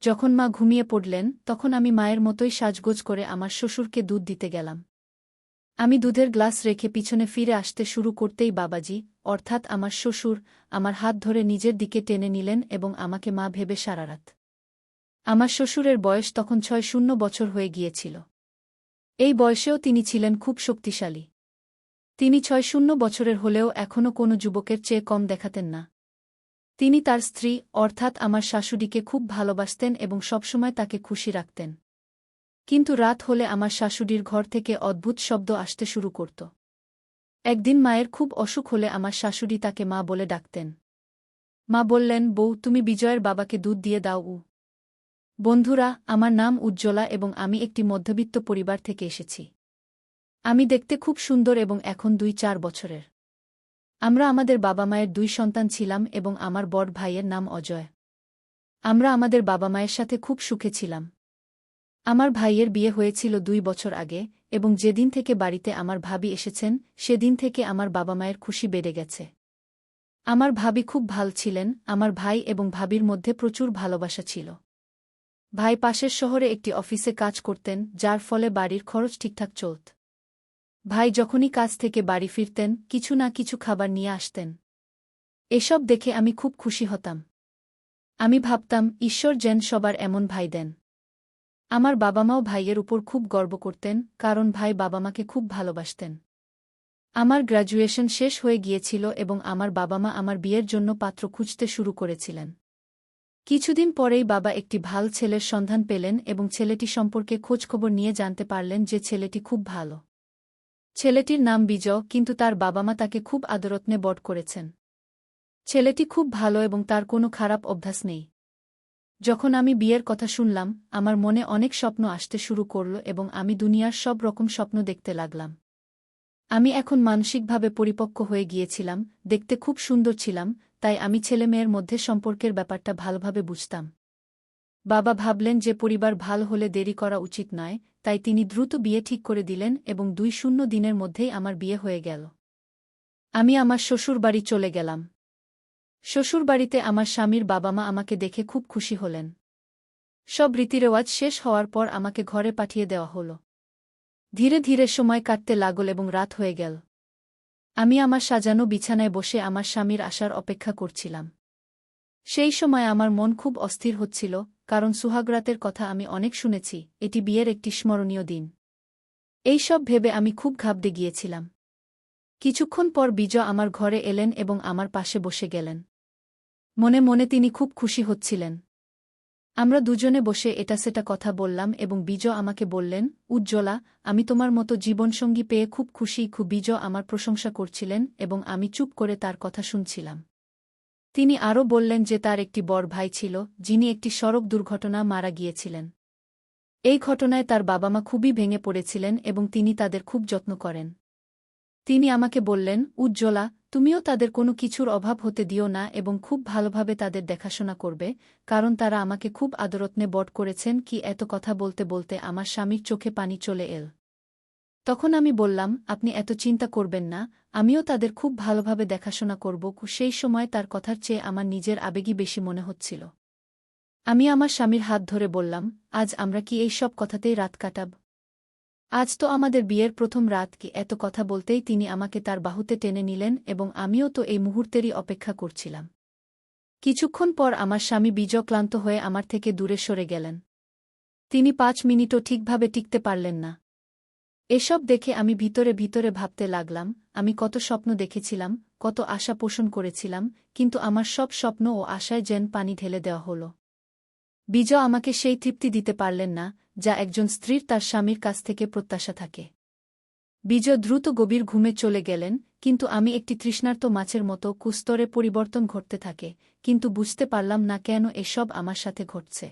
যখন মা ঘুমিয়ে পড়লেন তখন আমি মায়ের মতোই সাজগোজ করে আমার শ্বশুরকে দুধ দিতে গেলাম। আমি দুধের গ্লাস রেখে পিছনে ফিরে আসতে শুরু করতেই বাবাজি, অর্থাৎ আমার শ্বশুর, আমার হাত ধরে নিজের দিকে টেনে নিলেন এবং আমাকে মা ভেবে সারারাত। আমার শ্বশুরের বয়স তখন ৬০ বছর হয়ে গিয়েছিল। এই বয়সেও তিনি ছিলেন খুব শক্তিশালী। তিনি ৬০ বছরের হলেও এখনও কোনো যুবকের চেয়ে কম দেখাতেন না। তিনি তার স্ত্রী, অর্থাৎ আমার শাশুড়িকে খুব ভালোবাসতেন এবং সবসময় তাকে খুশি রাখতেন। কিন্তু রাত হলে আমার শাশুড়ির ঘর থেকে অদ্ভুত শব্দ আসতে শুরু করত। একদিন মায়ের খুব অসুখ হলে আমার শাশুড়ি তাকে মা বলে ডাকতেন। মা বললেন, বউ, তুমি বিজয়ের বাবাকে দুধ দিয়ে দাও। বন্ধুরা, আমার নাম উজ্জ্বলা এবং আমি একটি মধ্যবিত্ত পরিবার থেকে এসেছি। আমি দেখতে খুব সুন্দর এবং এখন ২-৪ বছরের। আমরা আমাদের বাবা মায়ের ২ সন্তান ছিলাম এবং আমার বড় ভাইয়ের নাম অজয়। আমরা আমাদের বাবা মায়ের সাথে খুব সুখে ছিলাম। আমার ভাইয়ের বিয়ে হয়েছিল ২ বছর আগে এবং যেদিন থেকে বাড়িতে আমার ভাবি এসেছেন সেদিন থেকে আমার বাবা মায়ের খুশি বেড়ে গেছে। আমার ভাবি খুব ভাল ছিলেন, আমার ভাই এবং ভাবির মধ্যে প্রচুর ভালোবাসা ছিল। ভাই পাশের শহরে একটি অফিসে কাজ করতেন, যার ফলে বাড়ির খরচ ঠিকঠাক চলত। ভাই যখনই কাজ থেকে বাড়ি ফিরতেন কিছু না কিছু খাবার নিয়ে আসতেন। এসব দেখে আমি খুব খুশি হতাম। আমি ভাবতাম, ঈশ্বর যেন সবার এমন ভাই দেন। আমার বাবা মাও ভাইয়ের উপর খুব গর্ব করতেন, কারণ ভাই বাবা মাকে খুব ভালোবাসতেন। আমার গ্র্যাজুয়েশন শেষ হয়ে গিয়েছিল এবং আমার বাবা মা আমার বিয়ের জন্য পাত্র খুঁজতে শুরু করেছিলেন। কিছুদিন পরেই বাবা একটি ভাল ছেলের সন্ধান পেলেন এবং ছেলেটি সম্পর্কে খোঁজখবর নিয়ে জানতে পারলেন যে ছেলেটি খুব ভালো। ছেলেটির নাম বিজয়, কিন্তু তার বাবা মা তাকে খুব আদরযত্নে বড় করেছেন। ছেলেটি খুব ভালো এবং তার কোনো খারাপ অভ্যাস নেই। যখন আমি বিয়ের কথা শুনলাম, আমার মনে অনেক স্বপ্ন আসতে শুরু করল এবং আমি দুনিয়ার সব রকম স্বপ্ন দেখতে লাগলাম। আমি এখন মানসিকভাবে পরিপক্ক হয়ে গিয়েছিলাম, দেখতে খুব সুন্দর ছিলাম, তাই আমি ছেলেমেয়ের মধ্যে সম্পর্কের ব্যাপারটা ভালোভাবে বুঝতাম। বাবা ভাবলেন যে পরিবার ভাল হলে দেরি করা উচিত নয়, তাই তিনি দ্রুত বিয়ে ঠিক করে দিলেন এবং ২-০ দিনের মধ্যেই আমার বিয়ে হয়ে গেল। আমি আমার শ্বশুরবাড়ি চলে গেলাম। শ্বশুরবাড়িতে আমার স্বামীর বাবা মা আমাকে দেখে খুব খুশি হলেন। সব রীতিরেওয়াজ শেষ হওয়ার পর আমাকে ঘরে পাঠিয়ে দেওয়া হল। ধীরে ধীরে সময় কাটতে লাগল এবং রাত হয়ে গেল। আমি আমার সাজানো বিছানায় বসে আমার স্বামীর আসার অপেক্ষা করছিলাম। সেই সময় আমার মন খুব অস্থির হচ্ছিল, কারণ সুহাগরাতের কথা আমি অনেক শুনেছি, এটি বিয়ের একটি স্মরণীয় দিন। এই সব ভেবে আমি খুব ঘাবড়ে গিয়েছিলাম। কিছুক্ষণ পর বিজয় আমার ঘরে এলেন এবং আমার পাশে বসে গেলেন। মনে মনে তিনি খুব খুশি হচ্ছিলেন। আমরা দুজনে বসে এটা সেটা কথা বললাম এবং বিজয় আমাকে বললেন, উজ্জ্বলা, আমি তোমার মতো জীবনসঙ্গী পেয়ে খুব খুশি। বিজয় আমার প্রশংসা করছিলেন এবং আমি চুপ করে তার কথা শুনছিলাম। তিনি আরও বললেন যে তার একটি বড় ভাই ছিল, যিনি একটি সড়ক দুর্ঘটনা মারা গিয়েছিলেন। এই ঘটনায় তার বাবা মা খুবই ভেঙে পড়েছিলেন এবং তিনি তাদের খুব যত্ন করেন। তিনি আমাকে বললেন, উজ্জ্বলা, তুমিও তাদের কোনো কিছুর অভাব হতে দিও না এবং খুব ভালোভাবে তাদের দেখাশোনা করবে, কারণ তারা আমাকে খুব আদরযত্নে বড় করেছেন। এত কথা বলতে বলতে আমার স্বামীর চোখে পানি চলে এল। তখন আমি বললাম, আপনি এত চিন্তা করবেন না, আমিও তাদের খুব ভালোভাবে দেখাশোনা করব। সেই সময় তার কথার চেয়ে আমার নিজের আবেগই বেশি মনে হচ্ছিল। আমি আমার স্বামীর হাত ধরে বললাম, আজ আমরা কি এই সব কথাতেই রাত কাটাব? আজ তো আমাদের বিয়ের প্রথম রাত। এত কথা বলতেই তিনি আমাকে তার বাহুতে টেনে নিলেন এবং আমিও তো এই মুহূর্তেরই অপেক্ষা করছিলাম। কিছুক্ষণ পর আমার স্বামী বিজয় ক্লান্ত হয়ে আমার থেকে দূরে সরে গেলেন। তিনি ৫ মিনিটও ঠিকভাবে টিকতে পারলেন না। এসব দেখে আমি ভিতরে ভিতরে ভাবতে লাগলাম, আমি কত স্বপ্ন দেখেছিলাম, কত আশা পোষণ করেছিলাম, কিন্তু আমার সব স্বপ্ন ও আশায় যেন পানি ঢেলে দেওয়া হল। বিজয় আমাকে সেই তৃপ্তি দিতে পারলেন না, যা একজন স্ত্রীর তার স্বামীর কাছ থেকে প্রত্যাশা থাকে। বিজয় দ্রুত গভীর ঘুমে চলে গেলেন, কিন্তু আমি একটি তৃষ্ণার্ত মাছের মতো কুস্তরে পরিবর্তন ঘটতে থাকে, কিন্তু বুঝতে পারলাম না কেন এসব আমার সাথে ঘটছে।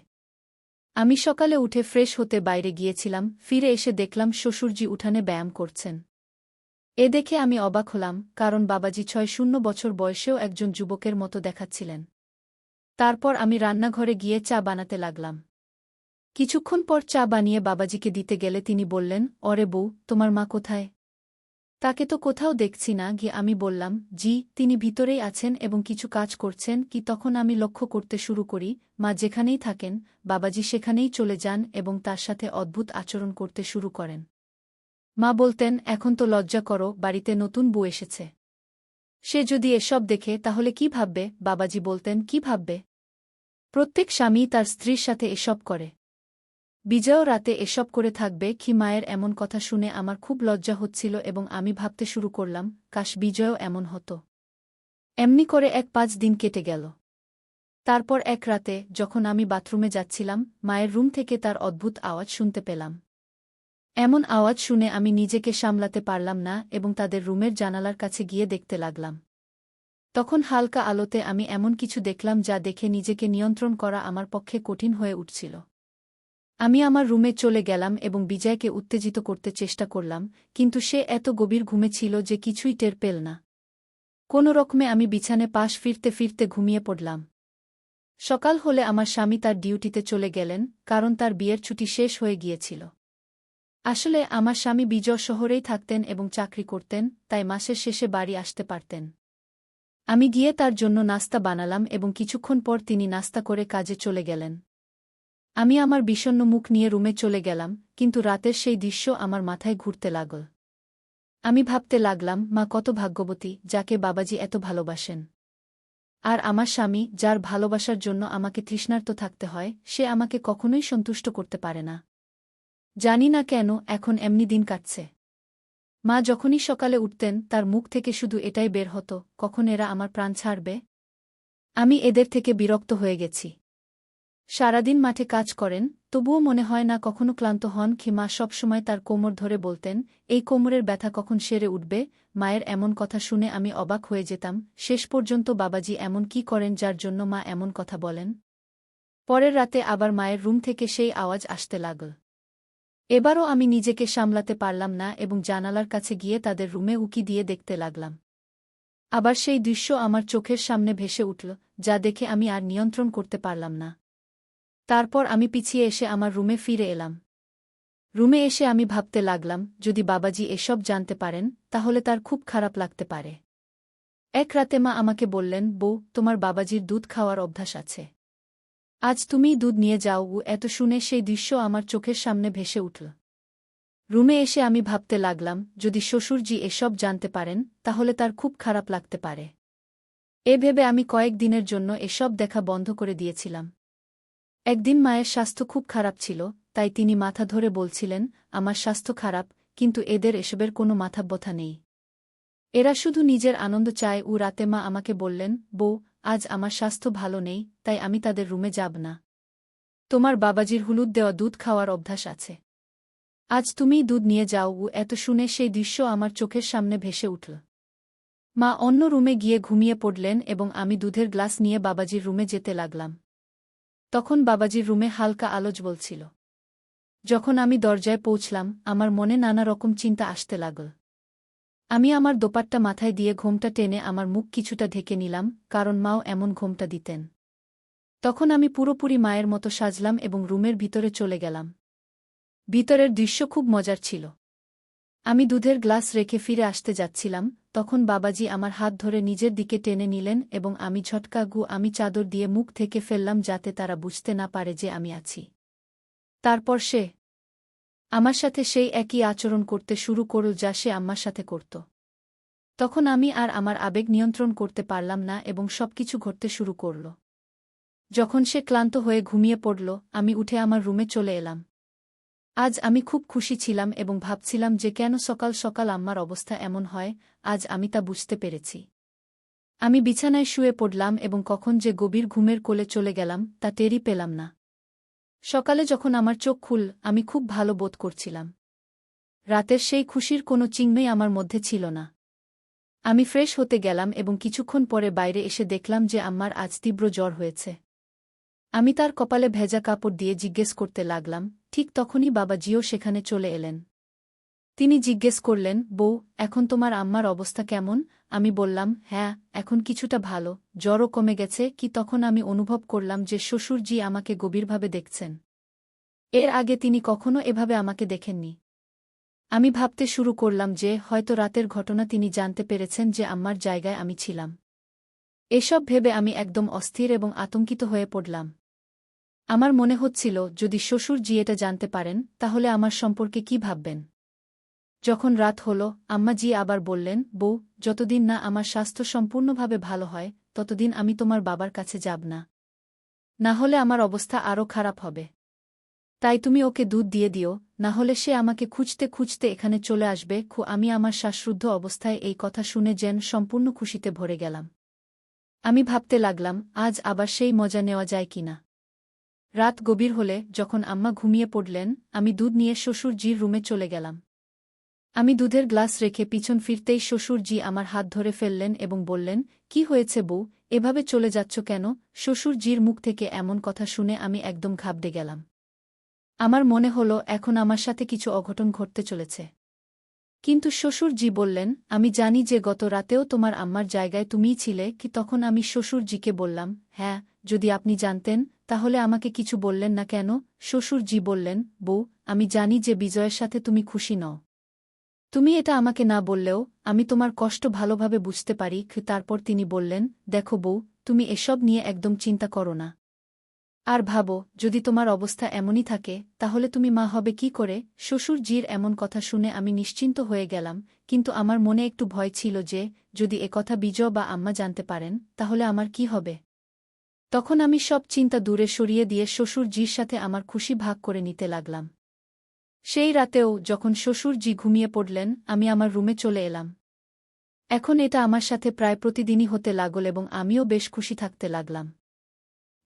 আমি সকালে উঠে ফ্রেশ হতে বাইরে গিয়েছিলাম, ফিরে এসে দেখলাম শ্বশুরজি উঠানে ব্যায়াম করছেন। এ দেখে আমি অবাক হলাম, কারণ বাবাজি ৬০ বছর বয়সেও একজন যুবকের মতো দেখাচ্ছিলেন। তারপর আমি রান্নাঘরে গিয়ে চা বানাতে লাগলাম। কিছুক্ষণ পর চা বানিয়ে বাবাজিকে দিতে গেলে তিনি বললেন, অরে বউ, তোমার মা কোথায়? তাকে তো কোথাও দেখছি না গিয়ে আমি বললাম, জি, তিনি ভিতরেই আছেন এবং কিছু কাজ করছেন কি তখন আমি লক্ষ্য করতে শুরু করি, মা যেখানেই থাকেন, বাবাজি সেখানেই চলে যান এবং তার সাথে অদ্ভুত আচরণ করতে শুরু করেন। মা বলতেন, এখন তো লজ্জা করো, বাড়িতে নতুন বউ এসেছে। সে যদি এসব দেখে তাহলে কি ভাববে? বাবাজি বলতেন, কি ভাববে? প্রত্যেক স্বামী তার স্ত্রীর সাথে এসব করে। বিজয়ও রাতে এসব করে থাকবে কি? মায়ের এমন কথা শুনে আমার খুব লজ্জা হচ্ছিল এবং আমি ভাবতে শুরু করলাম, কাশ বিজয়ও এমন হতো। এমনি করে ১-৫ দিন কেটে গেল। তারপর এক রাতে যখন আমি বাথরুমে যাচ্ছিলাম, মায়ের রুম থেকে তার অদ্ভুত আওয়াজ শুনতে পেলাম। এমন আওয়াজ শুনে আমি নিজেকে সামলাতে পারলাম না এবং তাদের রুমের জানালার কাছে গিয়ে দেখতে লাগলাম। তখন হালকা আলোতে আমি এমন কিছু দেখলাম যা দেখে নিজেকে নিয়ন্ত্রণ করা আমার পক্ষে কঠিন হয়ে উঠছিল। আমি আমার রুমে চলে গেলাম এবং বিজয়কে উত্তেজিত করতে চেষ্টা করলাম, কিন্তু সে এত গভীর ঘুমে ছিল যে কিছুই টের পেল না। কোনো রকমে আমি বিছানে পাশ ফিরতে ফিরতে ঘুমিয়ে পড়লাম। সকাল হলে আমার স্বামী তার ডিউটিতে চলে গেলেন, কারণ তার বিয়ের ছুটি শেষ হয়ে গিয়েছিল। আসলে আমার স্বামী বিজয় শহরেই থাকতেন এবং চাকরি করতেন, তাই মাসের শেষে বাড়ি আসতে পারতেন। আমি গিয়ে তার জন্য নাস্তা বানালাম এবং কিছুক্ষণ পর তিনি নাস্তা করে কাজে চলে গেলেন। আমি আমার বিষণ্ণ মুখ নিয়ে রুমে চলে গেলাম, কিন্তু রাতের সেই দৃশ্য আমার মাথায় ঘুরতে লাগল। আমি ভাবতে লাগলাম, মা কত ভাগ্যবতী, যাকে বাবাজি এত ভালোবাসেন। আর আমার স্বামী, যার ভালোবাসার জন্য আমাকে তৃষ্ণার্ত থাকতে হয়, সে আমাকে কখনোই সন্তুষ্ট করতে পারে না। জানি না কেন এখন এমনি দিন কাটছে। মা যখনই সকালে উঠতেন তার মুখ থেকে শুধু এটাই বের হতো, কখন এরা আমার প্রাণ ছাড়বে। আমি এদের থেকে বিরক্ত হয়ে গেছি। সারাদিন মাঠে কাজ করেন, তবুও মনে হয় না কখনো ক্লান্ত হন কি? মা সবসময় তার কোমর ধরে বলতেন, এই কোমরের ব্যথা কখন সেরে উঠবে? মায়ের এমন কথা শুনে আমি অবাক হয়ে যেতাম। শেষ পর্যন্ত বাবাজি এমন কি করেন যার জন্য মা এমন কথা বলেন? পরের রাতে আবার মায়ের রুম থেকে সেই আওয়াজ আসতে লাগল। এবারও আমি নিজেকে সামলাতে পারলাম না এবং জানালার কাছে গিয়ে তাদের রুমে উকি দিয়ে দেখতে লাগলাম। আবার সেই দৃশ্য আমার চোখের সামনে ভেসে উঠল, যা দেখে আমি আর নিয়ন্ত্রণ করতে পারলাম না। তারপর আমি পিছিয়ে এসে আমার রুমে ফিরে এলাম। রুমে এসে আমি ভাবতে লাগলাম, যদি বাবাজি এসব জানতে পারেন তাহলে তার খুব খারাপ লাগতে পারে। এক রাতে মা আমাকে বললেন, বউ, তোমার বাবাজির দুধ খাওয়ার অভ্যাস আছে। আজ তুমিই দুধ নিয়ে যাও। এত শুনে সেই দৃশ্য আমার চোখের সামনে ভেসে উঠল। রুমে এসে আমি ভাবতে লাগলাম, যদি শ্বশুরজি এসব জানতে পারেন তাহলে তার খুব খারাপ লাগতে পারে। এ ভেবে আমি কয়েক দিনের জন্য এসব দেখা বন্ধ করে দিয়েছিলাম। একদিন মায়ের স্বাস্থ্য খুব খারাপ ছিল, তাই তিনি মাথা ধরে বলছিলেন, আমার স্বাস্থ্য খারাপ, কিন্তু এদের এসবের কোনো মাথাব্যথা নেই। এরা শুধু নিজের আনন্দ চায়। রাতে মা আমাকে বললেন, বউ, আজ আমার স্বাস্থ্য ভালো নেই, তাই আমি তাদের রুমে যাব না। তোমার বাবাজির হলুদ দেওয়া দুধ খাওয়ার অভ্যাস আছে। আজ তুমিই দুধ নিয়ে যাও। এত শুনে সেই দৃশ্য আমার চোখের সামনে ভেসে উঠল। মা অন্য রুমে গিয়ে ঘুমিয়ে পড়লেন এবং আমি দুধের গ্লাস নিয়ে বাবাজির রুমে যেতে লাগলাম। তখন বাবাজির রুমে হালকা আলো জ্বলছিল। যখন আমি দরজায় পৌঁছলাম, আমার মনে নানা রকম চিন্তা আসতে লাগল। আমি আমার দোপাট্টা মাথায় দিয়ে ঘোমটা টেনে আমার মুখ কিছুটা ঢেকে নিলাম, কারণ মাও এমন ঘোমটা দিতেন। তখন আমি পুরোপুরি মায়ের মতো সাজলাম এবং রুমের ভিতরে চলে গেলাম। ভিতরের দৃশ্য খুব মজার ছিল। আমি দুধের গ্লাস রেখে ফিরে আসতে যাচ্ছিলাম, তখন বাবাজি আমার হাত ধরে নিজের দিকে টেনে নিলেন এবং আমি আমি চাদর দিয়ে মুখ থেকে ফেললাম যাতে তারা বুঝতে না পারে যে আমি আছি। তারপর সে আমার সাথে সেই একই আচরণ করতে শুরু করল যা সে আম্মার সাথে করত। তখন আমি আর আমার আবেগ নিয়ন্ত্রণ করতে পারলাম না এবং সবকিছু ঘটতে শুরু করল। যখন সে ক্লান্ত হয়ে ঘুমিয়ে পড়ল, আমি উঠে আমার রুমে চলে এলাম। আজ আমি খুব খুশি ছিলাম এবং ভাবছিলাম যে কেন সকাল সকাল আম্মার অবস্থা এমন হয়, আজ আমি তা বুঝতে পেরেছি। আমি বিছানায় শুয়ে পড়লাম এবং কখন যে গভীর ঘুমের কোলে চলে গেলাম তা টেরই পেলাম না। সকালে যখন আমার চোখ খুল, আমি খুব ভালো বোধ করছিলাম। রাতের সেই খুশির কোনো চিহ্নই আমার মধ্যে ছিল না। আমি ফ্রেশ হতে গেলাম এবং কিছুক্ষণ পরে বাইরে এসে দেখলাম যে আম্মার আজ তীব্র জ্বর হয়েছে। আমি তার কপালে ভেজা কাপড় দিয়ে জিজ্ঞেস করতে লাগলাম, ঠিক তখনই বাবাজিও সেখানে চলে এলেন। তিনি জিজ্ঞেস করলেন, বউ, এখন তোমার আম্মার অবস্থা কেমন? আমি বললাম, হ্যাঁ, এখন কিছুটা ভালো, জ্বরও কমে গেছে কি। তখন আমি অনুভব করলাম যে শ্বশুরজি আমাকে গভীরভাবে দেখছেন। এর আগে তিনি কখনো এভাবে আমাকে দেখেননি। আমি ভাবতে শুরু করলাম যে হয়তো রাতের ঘটনা তিনি জানতে পেরেছেন যে আম্মার জায়গায় আমি ছিলাম। এসব ভেবে আমি একদম অস্থির এবং আতঙ্কিত হয়ে পড়লাম। আমার মনে হচ্ছিল যদি শ্বশুরজি এটা জানতে পারেন তাহলে আমার সম্পর্কে কি ভাববেন। যখন রাত হল, আম্মাজি আবার বললেন, বউ, যতদিন না আমার স্বাস্থ্য সম্পূর্ণভাবে ভালো হয় ততদিন আমি তোমার বাবার কাছে যাব না। না হলে আমার অবস্থা আরও খারাপ হবে। তাই তুমি ওকে দুধ দিয়ে দিও, না হলে সে আমাকে খুঁজতে খুঁজতে এখানে চলে আসবে। আমি আমার শ্বাসরুদ্ধ অবস্থায় এই কথা শুনে যেন সম্পূর্ণ খুশিতে ভরে গেলাম। আমি ভাবতে লাগলাম আজ আবার সেই মজা নেওয়া যায় কিনা। রাত গভীর হলে যখন আম্মা ঘুমিয়ে পড়লেন, আমি দুধ নিয়ে শ্বশুরজির রুমে চলে গেলাম। আমি দুধের গ্লাস রেখে পিছন ফিরতেই শ্বশুরজি আমার হাত ধরে ফেললেন এবং বললেন, কি হয়েছে বউ, এভাবে চলে যাচ্ছ কেন? শ্বশুরজির মুখ থেকে এমন কথা শুনে আমি একদম ঘাবড়ে গেলাম। আমার মনে হল এখন আমার সাথে কিছু অঘটন ঘটতে চলেছে। কিন্তু শ্বশুরজি বললেন, আমি জানি যে গত রাতেও তোমার আম্মার জায়গায় তুমিই ছিলে। কি তখন আমি শ্বশুরজিকে বললাম, হ্যাঁ, যদি আপনি জানতেন তাহলে আমাকে কিছু বললেন না কেন? শ্বশুরজি বললেন, বউ, আমি জানি যে বিজয়ের সাথে তুমি খুশি নও। তুমি এটা আমাকে না বললেও আমি তোমার কষ্ট ভালোভাবে বুঝতে পারি। তারপর তিনি বললেন, দেখো বউ, তুমি এসব নিয়ে একদম চিন্তা করো না। আর ভাবো, যদি তোমার অবস্থা এমনই থাকে তাহলে তুমি মা হবে কি করে? শ্বশুরজির এমন কথা শুনে আমি নিশ্চিন্ত হয়ে গেলাম, কিন্তু আমার মনে একটু ভয় ছিল যে যদি একথা বিজয় বা আম্মা জানতে পারেন তাহলে আমার কি হবে। তখন আমি সব চিন্তা দূরে সরিয়ে দিয়ে শ্বশুরজির সাথে আমার খুশি ভাগ করে নিতে লাগলাম। সেই রাতেও যখন শ্বশুরজি ঘুমিয়ে পড়লেন আমি আমার রুমে চলে এলাম। এখন এটা আমার সাথে প্রায় প্রতিদিনই হতে লাগল এবং আমিও বেশ খুশি থাকতে লাগলাম।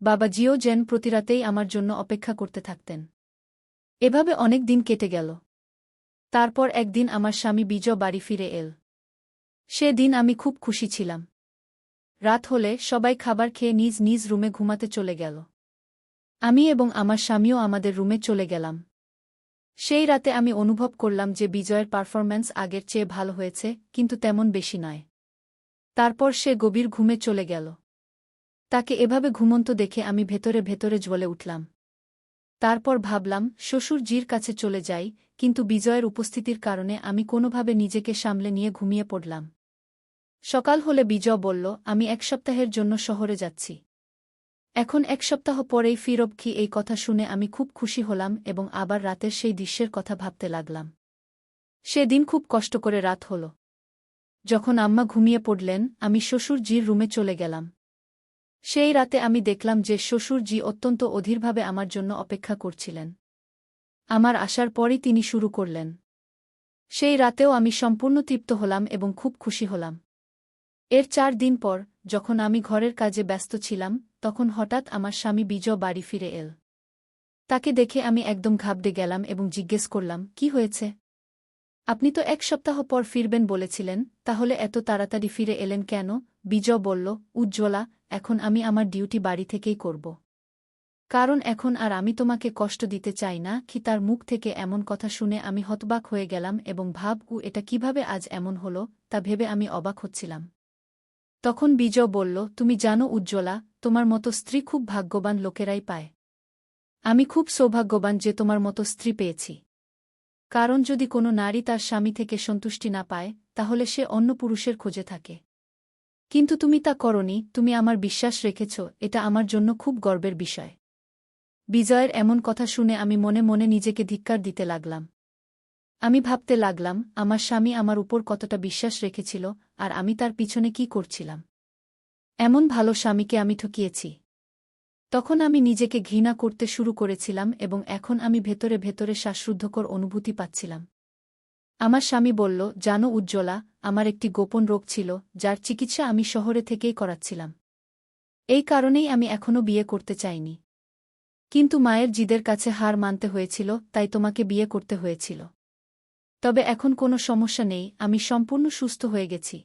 বাবাজিও যেন প্রতিরাতেই আমার জন্য অপেক্ষা করতে থাকতেন। এভাবে অনেক দিন কেটে গেল। তারপর একদিন আমার স্বামী বিজয় বাড়ি ফিরে এল। সে দিন আমি খুব খুশি ছিলাম। রাত হলে সবাই খাবার খেয়ে নিজ নিজ রুমে ঘুমাতে চলে গেল। আমি এবং আমার স্বামীও আমাদের রুমে চলে গেলাম। সেই রাতে আমি অনুভব করলাম যে বিজয়ের পারফরম্যান্স আগের চেয়ে ভালো হয়েছে, কিন্তু তেমন বেশি নয়। তারপর সে গভীর ঘুমে চলে গেল। তাকে এভাবে ঘুমন্ত দেখে আমি ভেতরে ভেতরে জ্বলে উঠলাম। তারপর ভাবলাম শ্বশুরজির কাছে চলে যাই, কিন্তু বিজয়ের উপস্থিতির কারণে আমি কোনোভাবে নিজেকে সামলে নিয়ে ঘুমিয়ে পড়লাম। সকাল হলে বিজয় বলল, আমি 1 সপ্তাহের জন্য শহরে যাচ্ছি। এখন 1 সপ্তাহ পরেই ফিরব। এই কথা শুনে আমি খুব খুশি হলাম এবং আবার রাতের সেই দৃশ্যের কথা ভাবতে লাগলাম। সেদিন খুব কষ্ট করে রাত হল। যখন আম্মা ঘুমিয়ে পড়লেন আমি শ্বশুরজির রুমে চলে গেলাম। সেই রাতে আমি দেখলাম যে শ্বশুরজি অত্যন্ত অধীরভাবে আমার জন্য অপেক্ষা করছিলেন। আমার আসার পরই তিনি শুরু করলেন। সেই রাতেও আমি সম্পূর্ণ তৃপ্ত হলাম এবং খুব খুশি হলাম। এর 4 দিন পর যখন আমি ঘরের কাজে ব্যস্ত ছিলাম তখন হঠাৎ আমার স্বামী বিজয় বাড়ি ফিরে এল। তাকে দেখে আমি একদম ঘাবড়ে গেলাম এবং জিজ্ঞেস করলাম, কি হয়েছে? আপনি তো 1 সপ্তাহ পর ফিরবেন বলেছিলেন, তাহলে এত তাড়াতাড়ি ফিরে এলেন কেন? বিজয় বলল, উজ্জ্বলা, এখন আমি আমার ডিউটি বাড়ি থেকেই করব। কারণ এখন আর আমি তোমাকে কষ্ট দিতে চাই না। তার মুখ থেকে এমন কথা শুনে আমি হতবাক হয়ে গেলাম এবং এটা কিভাবে আজ এমন হল তা ভেবে আমি অবাক হচ্ছিলাম। তখন বিজয় বলল, তুমি জানো উজ্জ্বলা, তোমার মতো স্ত্রী খুব ভাগ্যবান লোকেরাই পায়। আমি খুব সৌভাগ্যবান যে তোমার মতো স্ত্রী পেয়েছি। কারণ যদি কোনো নারী তার স্বামী থেকে সন্তুষ্টি না পায় তাহলে সে অন্য পুরুষের খোঁজে থাকে। কিন্তু তুমি তা করনি, তুমি আমার বিশ্বাস রেখেছ, এটা আমার জন্য খুব গর্বের বিষয়। বিজয়ের এমন কথা শুনে আমি মনে মনে নিজেকে ধিক্কার দিতে লাগলাম। আমি ভাবতে লাগলাম আমার স্বামী আমার উপর কতটা বিশ্বাস রেখেছিল আর আমি তার পিছনে কি করছিলাম। এমন ভালো স্বামীকে আমি ঠকিয়েছি। তখন আমি নিজেকে ঘৃণা করতে শুরু করেছিলাম এবং এখন আমি ভেতরে ভেতরে শ্বাসরুদ্ধকর অনুভূতি পাচ্ছিলাম। আমার স্বামী বলল, জানো উজ্জ্বলা, আমার একটি গোপন রোগ ছিল যার চিকিৎসা আমি শহরে থেকেই করাচ্ছিলাম। এই কারণেই আমি এখনও বিয়ে করতে চাইনি। কিন্তু মায়ের জিদের কাছে হার মানতে হয়েছিল, তাই তোমাকে বিয়ে করতে হয়েছিল। তবে এখন কোনো সমস্যা নেই, আমি সম্পূর্ণ সুস্থ হয়ে গেছি।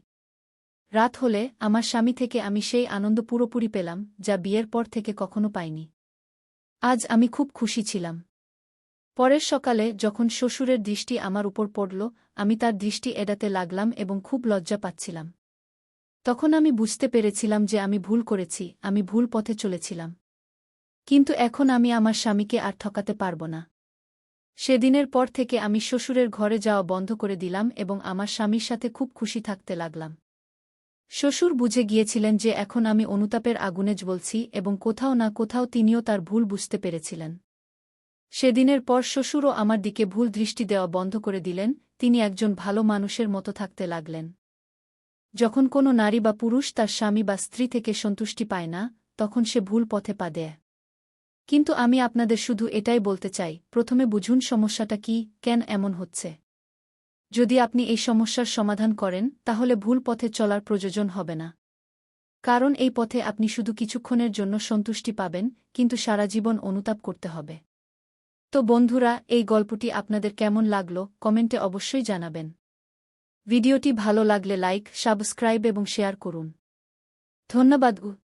রাত হলে আমার স্বামী থেকে আমি সেই আনন্দ পুরোপুরি পেলাম যা বিয়ের পর থেকে কখনো পাইনি। আজ আমি খুব খুশি ছিলাম। পরের সকালে যখন শ্বশুরের দৃষ্টি আমার উপর পড়ল আমি তার দৃষ্টি এড়াতে লাগলাম এবং খুব লজ্জা পাচ্ছিলাম। তখন আমি বুঝতে পেরেছিলাম যে আমি ভুল করেছি, আমি ভুল পথে চলেছিলাম। কিন্তু এখন আমি আমার স্বামীকে আর ঠকাতে পারব না। সেদিনের পর থেকে আমি শ্বশুরের ঘরে যাওয়া বন্ধ করে দিলাম এবং আমার স্বামীর সাথে খুব খুশি থাকতে লাগলাম। শ্বশুর বুঝে গিয়েছিলেন যে এখন আমি অনুতাপের আগুনে জ্বলছি এবং কোথাও না কোথাও তিনিও তার ভুল বুঝতে পেরেছিলেন। সেদিনের পর শ্বশুরও আমার দিকে ভুল দৃষ্টি দেওয়া বন্ধ করে দিলেন, তিনি একজন ভালো মানুষের মতো থাকতে লাগলেন। যখন কোনো নারী বা পুরুষ তার স্বামী বা স্ত্রী থেকে সন্তুষ্টি পায় না, তখন সে ভুল পথে পা দেয়। কিন্তু আমি আপনাদের শুধু এটাই বলতে চাই, প্রথমে বুঝুন সমস্যাটা কি, কেন এমন হচ্ছে। যদি আপনি এই সমস্যার সমাধান করেন, তাহলে ভুল পথে চলার প্রয়োজন হবে না। কারণ এই পথে আপনি শুধু কিছুক্ষণের জন্য সন্তুষ্টি পাবেন, কিন্তু সারা জীবন অনুতাপ করতে হবে। তো বন্ধুরা, এই গল্পটি আপনাদের কেমন লাগলো কমেন্টে অবশ্যই জানাবেন। ভিডিওটি ভালো লাগলে লাইক, সাবস্ক্রাইব এবং শেয়ার করুন। ধন্যবাদ।